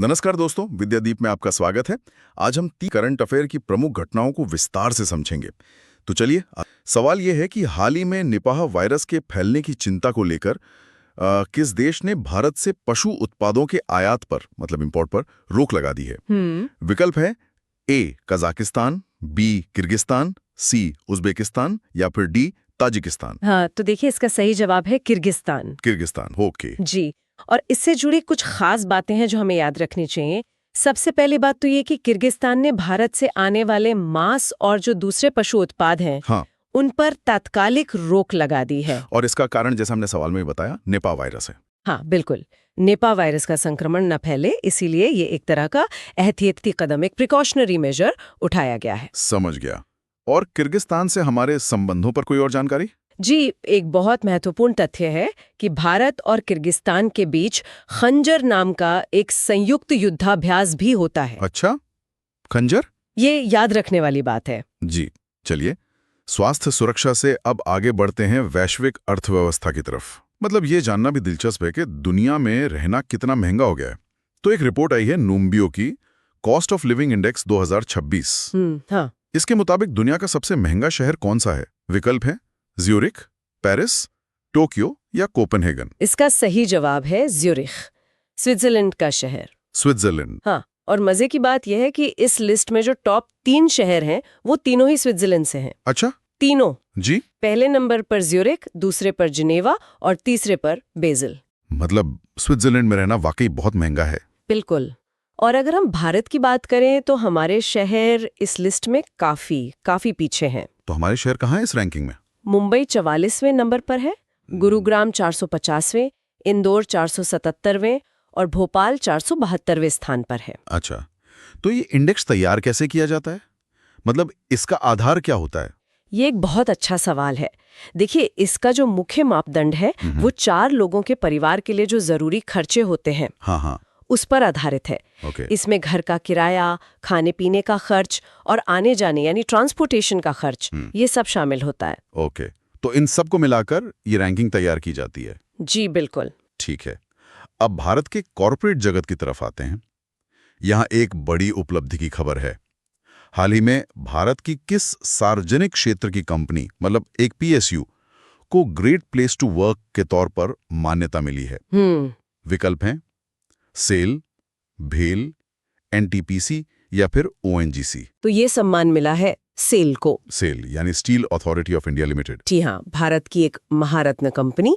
नमस्कार दोस्तों, विद्यादीप में आपका स्वागत है। आज हम 3 करंट अफेयर की प्रमुख घटनाओं को विस्तार से समझेंगे। तो चलिए, सवाल यह है कि हाल ही में निपाह वायरस के फैलने की चिंता को लेकर किस देश ने भारत से पशु उत्पादों के आयात पर, मतलब इंपोर्ट पर, रोक लगा दी है। विकल्प है ए कजाकिस्तान, बी किर्गिस्तान, सी उज्बेकिस्तान या फिर डी ताजिकिस्तान। हाँ, तो देखिए इसका सही जवाब है किर्गिस्तान। किर्गिस्तान, ओके जी, और इससे जुड़ी कुछ खास बातें हैं जो हमें याद रखनी चाहिए। सबसे पहली बात तो ये कि किर्गिस्तान ने भारत से आने वाले मांस और जो दूसरे पशु उत्पाद हैं, हाँ, उन पर तात्कालिक रोक लगा दी है। और इसका कारण जैसा हमने सवाल में बताया, निपाह वायरस है। हाँ, बिल्कुल। निपाह वायरस का संक्रमण न फैले, इसीलिए ये एक तरह का एहतियाती कदम, एक प्रिकॉशनरी मेजर उठाया गया है। समझ गया। और किर्गिस्तान से हमारे संबंधों पर कोई और जानकारी? जी, एक बहुत महत्वपूर्ण तथ्य है कि भारत और किर्गिस्तान के बीच खंजर नाम का एक संयुक्त युद्धाभ्यास भी होता है। अच्छा, खंजर? ये याद रखने वाली बात है। जी, चलिए, स्वास्थ्य सुरक्षा से अब आगे बढ़ते हैं वैश्विक अर्थव्यवस्था की तरफ। मतलब ये जानना भी दिलचस्प है कि दुनिया में रहना कितना महंगा हो गया है। तो एक रिपोर्ट आई है नूम्बियो की, कॉस्ट ऑफ लिविंग इंडेक्स 2026। हाँ। इसके मुताबिक दुनिया का सबसे महंगा शहर कौन सा है? विकल्प है ज्यूरिख, पेरिस, टोक्यो या कोपेनहेगन। इसका सही जवाब है ज्यूरिख, स्विट्जरलैंड का शहर। स्विट्जरलैंड। हाँ, और मजे की बात यह है कि इस लिस्ट में जो टॉप 3 शहर हैं, वो तीनों ही स्विट्जरलैंड से हैं। अच्छा, तीनों। जी। पहले नंबर पर ज्यूरिख, दूसरे पर जिनेवा और तीसरे पर बेजिल। मतलब स्विट्जरलैंड में रहना वाकई बहुत महंगा है। बिल्कुल। और अगर हम भारत की बात करें तो हमारे शहर इस लिस्ट में काफी पीछे हैं। तो हमारे शहर कहाँ है इस रैंकिंग में? मुंबई 44वें नंबर पर है, गुरुग्राम 450वें, इंदौर 477वें और भोपाल 472वें स्थान पर है। अच्छा, तो ये इंडेक्स तैयार कैसे किया जाता है? मतलब इसका आधार क्या होता है? ये एक बहुत अच्छा सवाल है। देखिए, इसका जो मुख्य मापदंड है वो 4 लोगों के परिवार के लिए जो जरूरी खर्चे होते हैं, हाँ, उस पर आधारित है। ओके। इसमें घर का किराया, खाने पीने का खर्च और आने जाने यानी ट्रांसपोर्टेशन का खर्च, ये सब शामिल होता है। ओके, तो इन सब को मिलाकर ये रैंकिंग तैयार की जाती है। जी बिल्कुल। ठीक है, अब भारत के कॉरपोरेट जगत की तरफ आते हैं। यहाँ एक बड़ी उपलब्धि की खबर है। हाल ही में भारत की किस सार्वजनिक क्षेत्र की कंपनी, मतलब एक पीएसयू, को ग्रेट प्लेस टू वर्क के तौर पर मान्यता मिली है? विकल्प हैं सेल, भेल, एनटीपीसी या फिर ओएनजीसी। तो ये सम्मान मिला है सेल को। सेल यानी Steel Authority of India Limited. जी हाँ, भारत की एक महारत्न कंपनी।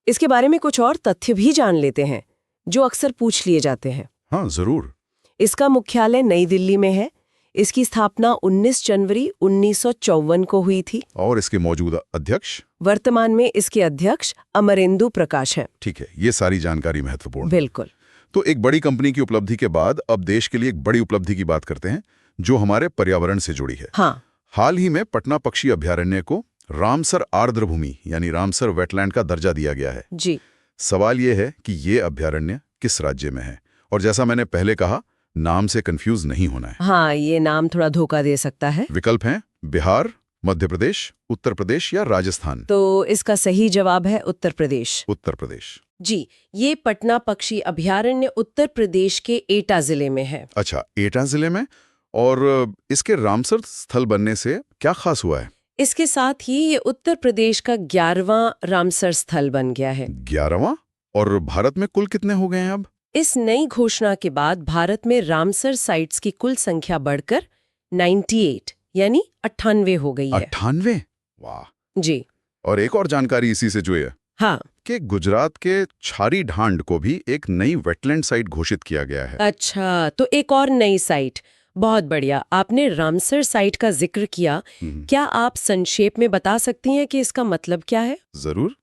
इसके बारे में कुछ और तथ्य भी जान लेते हैं जो अक्सर पूछ लिए जाते हैं। हाँ, जरूर। इसका मुख्यालय नई दिल्ली में है। इसकी स्थापना 19 जनवरी 1954 को हुई थी। और इसके मौजूदा अध्यक्ष? वर्तमान में इसके अध्यक्ष अमरेंदु प्रकाश हैं। ठीक है, ये सारी जानकारी महत्वपूर्ण। बिल्कुल। तो एक बड़ी कंपनी की उपलब्धि के बाद अब देश के लिए एक बड़ी उपलब्धि की बात करते हैं जो हमारे पर्यावरण से जुड़ी है। हाँ। हाल ही में पटना पक्षी अभयारण्य को रामसर आर्द्र भूमि यानी रामसर वेटलैंड का दर्जा दिया गया है। जी। सवाल ये है कि ये अभयारण्य किस राज्य में है? और जैसा मैंने पहले कहा, नाम से कंफ्यूज नहीं होना है। हाँ, ये नाम थोड़ा धोखा दे सकता है। विकल्प हैं बिहार, मध्य प्रदेश, उत्तर प्रदेश या राजस्थान। तो इसका सही जवाब है उत्तर प्रदेश। उत्तर प्रदेश। जी, ये पटना पक्षी अभयारण्य उत्तर प्रदेश के एटा जिले में है। अच्छा, एटा जिले में। और इसके रामसर स्थल बनने से क्या खास हुआ है? इसके साथ ही ये उत्तर प्रदेश का 11वां रामसर स्थल बन गया है। 11वां? और भारत में कुल कितने हो गए हैं अब? इस नई घोषणा के बाद भारत में रामसर साइट्स की कुल संख्या बढ़कर 98 यानी 98 हो गई है। 98? वाह। जी। और एक और जानकारी इसी से जुड़ी है। हाँ। कि गुजरात के छारी ढांड को भी एक नई वेटलैंड साइट घोषित किया गया है। अच्छा, तो एक और नई साइट। बहुत बढ़िया। आपने रामसर साइट का जिक्र किया। क्या आप संक्षेप में बता सकती हैं कि इसका मतलब क्या है? जरूर।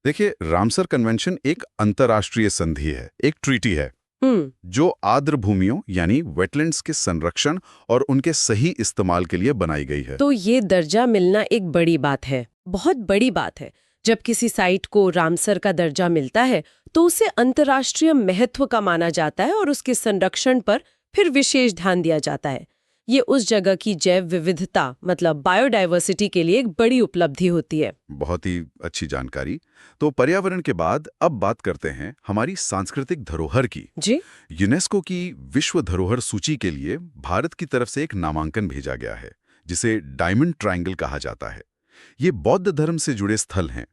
देखिए, रामसर कन्वेंशन एक अंतर्राष्ट्रीय संधि है, एक ट्रीटी है जो आर्द्र भूमियों यानी वेटलैंड्स के संरक्षण और उनके सही इस्तेमाल के लिए बनाई गई है। तो ये दर्जा मिलना एक बड़ी बात है, बहुत बड़ी बात है। जब किसी साइट को रामसर का दर्जा मिलता है तो उसे अंतर्राष्ट्रीय महत्व का माना जाता है और उसके संरक्षण पर फिर विशेष ध्यान दिया जाता है। ये उस जगह की जैव विविधता मतलब बायोडायवर्सिटी के लिए एक बड़ी उपलब्धि होती है। बहुत ही अच्छी जानकारी। तो पर्यावरण के बाद अब बात करते हैं हमारी सांस्कृतिक धरोहर की। जी। यूनेस्को की विश्व धरोहर सूची के लिए भारत की तरफ से एक नामांकन भेजा गया है, जिसे डायमंड ट्रायंगल कहा जाता है। ये बौद्ध धर्म से जुड़े स्थल हैं।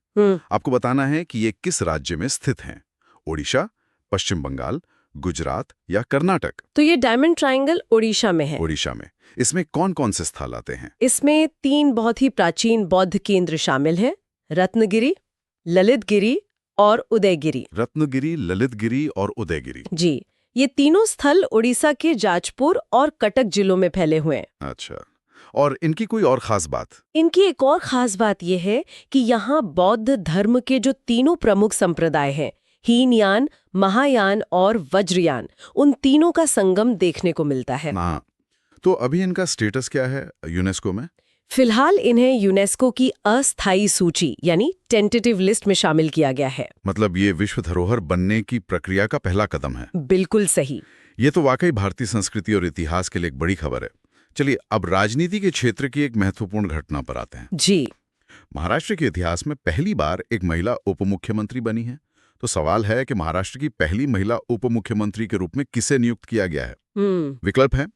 आपको बताना है कि ये किस राज्य में स्थित हैं: ओडिशा, पश्चिम बंगाल, गुजरात या कर्नाटक। तो ये डायमंड ट्रायंगल ओडिशा में है। ओडिशा में। इसमें कौन कौन से स्थल आते हैं? इसमें 3 बहुत ही प्राचीन बौद्ध केंद्र शामिल हैं: रत्नगिरी, ललितगिरी और उदयगिरी। रत्नगिरी, ललितगिरी और उदयगिरी। जी, ये तीनों स्थल ओडिशा के जाजपुर और कटक जिलों में फैले हुए हैं। अच्छा, और इनकी कोई और खास बात? इनकी एक और खास बात यह है कि यहाँ बौद्ध धर्म के जो तीनों प्रमुख संप्रदाय हैं, हीनयान, महायान और वज्रयान, उन तीनों का संगम देखने को मिलता है। हाँ, तो अभी इनका स्टेटस क्या है यूनेस्को में? फिलहाल इन्हें यूनेस्को की अस्थायी सूची यानी टेंटेटिव लिस्ट में शामिल किया गया है। मतलब ये विश्व धरोहर बनने की प्रक्रिया का पहला कदम है। बिल्कुल सही। ये तो वाकई भारतीय संस्कृति और इतिहास के लिए एक बड़ी खबर है। चलिए, अब राजनीति के क्षेत्र की एक महत्वपूर्ण घटना पर आते हैं। जी। महाराष्ट्र के इतिहास में पहली बार एक महिला उप मुख्यमंत्री बनी है। तो सवाल है कि महाराष्ट्र की पहली महिला उप मुख्यमंत्री के रूप में किसे नियुक्त किया गया है? विकल्प है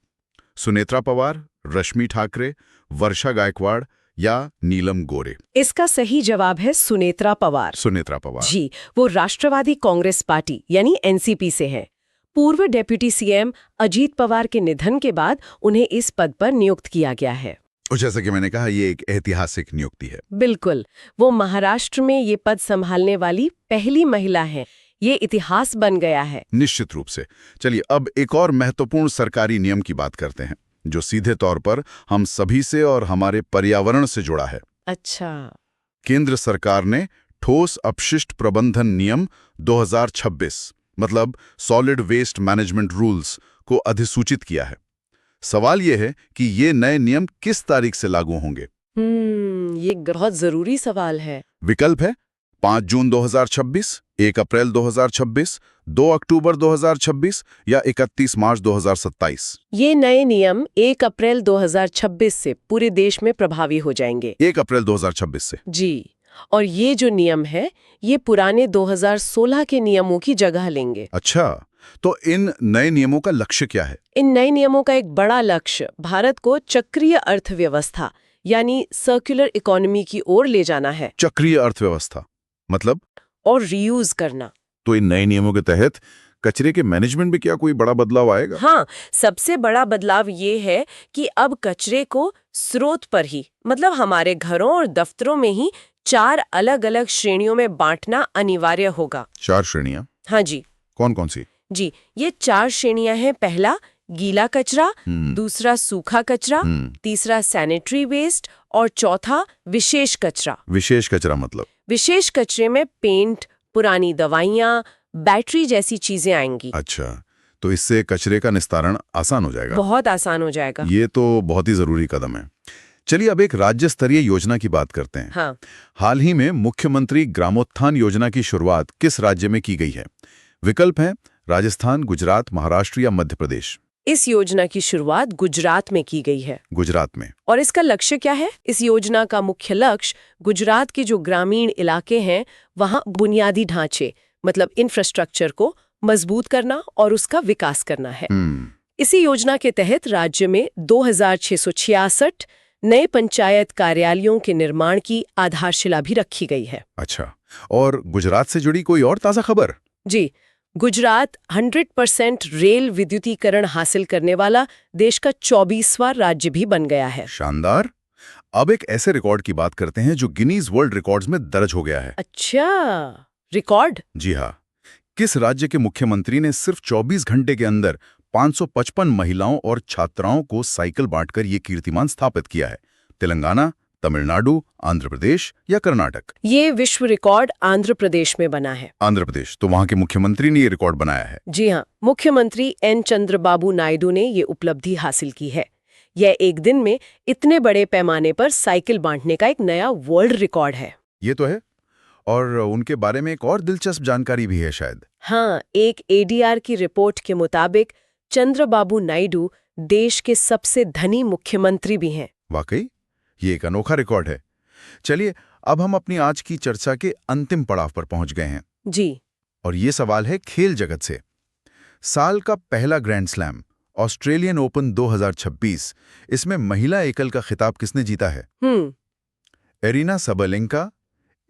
सुनेत्रा पवार, रश्मि ठाकरे, वर्षा गायकवाड़ या नीलम गोरे। इसका सही जवाब है सुनेत्रा पवार। सुनेत्रा पवार। जी, वो राष्ट्रवादी कांग्रेस पार्टी यानी एनसीपी से है। पूर्व डेप्यूटी सीएम अजीत पवार के निधन के बाद उन्हें इस पद पर नियुक्त किया गया है। और जैसा कि मैंने कहा, ये एक ऐतिहासिक नियुक्ति है। बिल्कुल, वो महाराष्ट्र में ये पद संभालने वाली पहली महिला है। ये इतिहास बन गया है। निश्चित रूप से। चलिए, अब एक और महत्वपूर्ण सरकारी नियम की बात करते हैं, जो सीधे तौर पर हम सभी से और हमारे पर्यावरण से जुड़ा है। अच्छा। केंद्र सरकार ने ठोस अपशिष्ट प्रबंधन नियम 2026 मतलब सॉलिड वेस्ट मैनेजमेंट रूल्स को अधिसूचित किया है। सवाल यह है कि ये नए नियम किस तारीख से लागू होंगे? ये बहुत जरूरी सवाल है। विकल्प है 5 जून 2026, 1 अप्रैल 2026, 2 अक्टूबर 2026 या 31 मार्च 2027। ये नए नियम 1 अप्रैल 2026 से पूरे देश में प्रभावी हो जाएंगे। 1 अप्रैल 2026 से? जी, और ये जो नियम है, ये पुराने 2016 के नियमों की जगह लेंगे। अच्छा, तो इन नए नियमों का लक्ष्य क्या है? इन नए नियमों का एक बड़ा लक्ष्य भारत को चक्रीय अर्थव्यवस्था यानी सर्कुलर इकोनॉमी की ओर ले जाना है। चक्रीय अर्थव्यवस्था मतलब? और रीयूज करना। तो इन नए नियमों के तहत कचरे के मैनेजमेंट में क्या कोई बड़ा बदलाव आएगा? हाँ, सबसे बड़ा बदलाव ये है कि अब कचरे को स्रोत पर ही मतलब हमारे घरों और दफ्तरों में ही 4 अलग-अलग श्रेणियों में बांटना अनिवार्य होगा। 4 श्रेणियां? हाँ जी। कौन कौन सी? जी, ये 4 श्रेणियां हैं। पहला गीला कचरा, दूसरा सूखा कचरा, तीसरा सैनिटरी वेस्ट और चौथा विशेष कचरा। विशेष कचरा मतलब? विशेष कचरे में पेंट, पुरानी दवाइयाँ, बैटरी जैसी चीजें आएंगी। अच्छा, तो इससे कचरे का निस्तारण आसान हो जाएगा? बहुत आसान हो जाएगा। ये तो बहुत ही जरूरी कदम है। चलिए, अब एक राज्य स्तरीय योजना की बात करते हैं। हाँ। हाल ही में मुख्यमंत्री ग्रामोत्थान योजना की शुरुआत किस राज्य में की गई है? विकल्प हैं राजस्थान, गुजरात, महाराष्ट्र या मध्य प्रदेश। इस योजना की शुरुआत गुजरात में की गई है। गुजरात में? और इसका लक्ष्य क्या है? इस योजना का मुख्य लक्ष्य गुजरात के जो ग्रामीण इलाके हैं, वहाँ बुनियादी ढांचे मतलब इंफ्रास्ट्रक्चर को मजबूत करना और उसका विकास करना है। इसी योजना के तहत राज्य में 2666 नए पंचायत कार्यालयों के निर्माण की आधारशिला भी रखी गई है। अच्छा, और गुजरात से जुड़ी कोई और ताज़ा खबर? जी, गुजरात 100% रेल विद्युतीकरण हासिल करने वाला देश का 24वां राज्य भी बन गया है। शानदार। अब एक ऐसे रिकॉर्ड की बात करते हैं जो गिनीज वर्ल्ड रिकॉर्ड्स में दर्ज हो गया है। अच्छा, रिकॉर्ड? जी हाँ। किस राज्य के मुख्यमंत्री ने सिर्फ 24 घंटे के अंदर 555 महिलाओं और छात्राओं को साइकिल बांटकर ये कीर्तिमान स्थापित किया है? तेलंगाना, तमिलनाडु, आंध्र प्रदेश या कर्नाटक? ये विश्व रिकॉर्ड आंध्र प्रदेश में बना है। आंध्र प्रदेश? तो वहां के मुख्यमंत्री ने ये रिकॉर्ड बनाया है? जी हाँ, मुख्यमंत्री एन चंद्रबाबू नायडू ने ये उपलब्धि हासिल की है। यह एक दिन में इतने बड़े पैमाने पर साइकिल बांटने का एक नया वर्ल्ड रिकॉर्ड है। ये तो है। और उनके बारे में एक और दिलचस्प जानकारी भी है शायद। हाँ, एक एडीआर की रिपोर्ट के मुताबिक चंद्रबाबू नायडू देश के सबसे धनी मुख्यमंत्री भी हैं। वाकई ये एक अनोखा रिकॉर्ड है। चलिए अब हम अपनी आज की चर्चा के अंतिम पड़ाव पर पहुंच गए हैं जी। और ये सवाल है खेल जगत से। साल का पहला ग्रैंड स्लैम ऑस्ट्रेलियन ओपन 2026, इसमें महिला एकल का खिताब किसने जीता है? Aryna Sabalenka,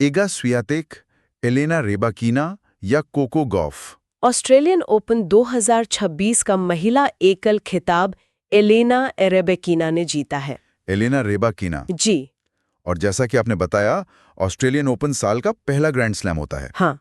Iga Swiatek, Elena Rybakina या कोको गॉफ? ऑस्ट्रेलियन ओपन 2026 का महिला एकल खिताब एलेना रेबाकीना ने जीता है। एलेना रेबाकीना जी। और जैसा कि आपने बताया, ऑस्ट्रेलियन ओपन साल का पहला ग्रैंड स्लैम होता है। हाँ,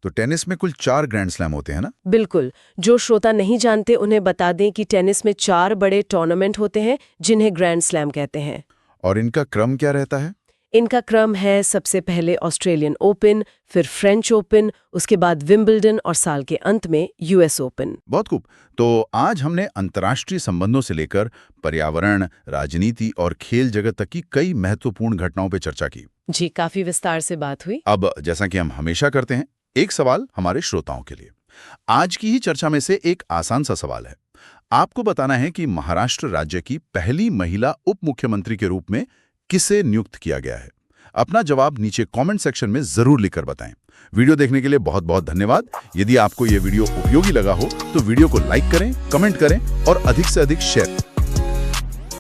तो टेनिस में कुल 4 ग्रैंड स्लैम होते हैं ना? बिल्कुल। जो श्रोता नहीं जानते उन्हें बता दें कि टेनिस में 4 बड़े टूर्नामेंट होते हैं जिन्हें ग्रैंड स्लैम कहते हैं। और इनका क्रम क्या रहता है? इनका क्रम है सबसे पहले ऑस्ट्रेलियन ओपन, फिर फ्रेंच ओपन, उसके बाद विंबलडन और साल के अंत में यूएस ओपन। बहुत खूब। तो आज हमने अंतर्राष्ट्रीय संबंधों से लेकर पर्यावरण, राजनीति और खेल जगत तक की कई महत्वपूर्ण घटनाओं पर चर्चा की। जी, काफी विस्तार से बात हुई। अब जैसा कि हम हमेशा करते हैं, एक सवाल हमारे श्रोताओं के लिए। आज की ही चर्चा में से एक आसान सा सवाल है। आपको बताना है कि महाराष्ट्र राज्य की पहली महिला उप मुख्यमंत्री के रूप में किसे नियुक्त किया गया है। अपना जवाब नीचे कमेंट सेक्शन में जरूर लिखकर बताएं। वीडियो देखने के लिए बहुत बहुत धन्यवाद। यदि आपको यह वीडियो उपयोगी लगा हो तो वीडियो को लाइक करें, कमेंट करें और अधिक से अधिक शेयर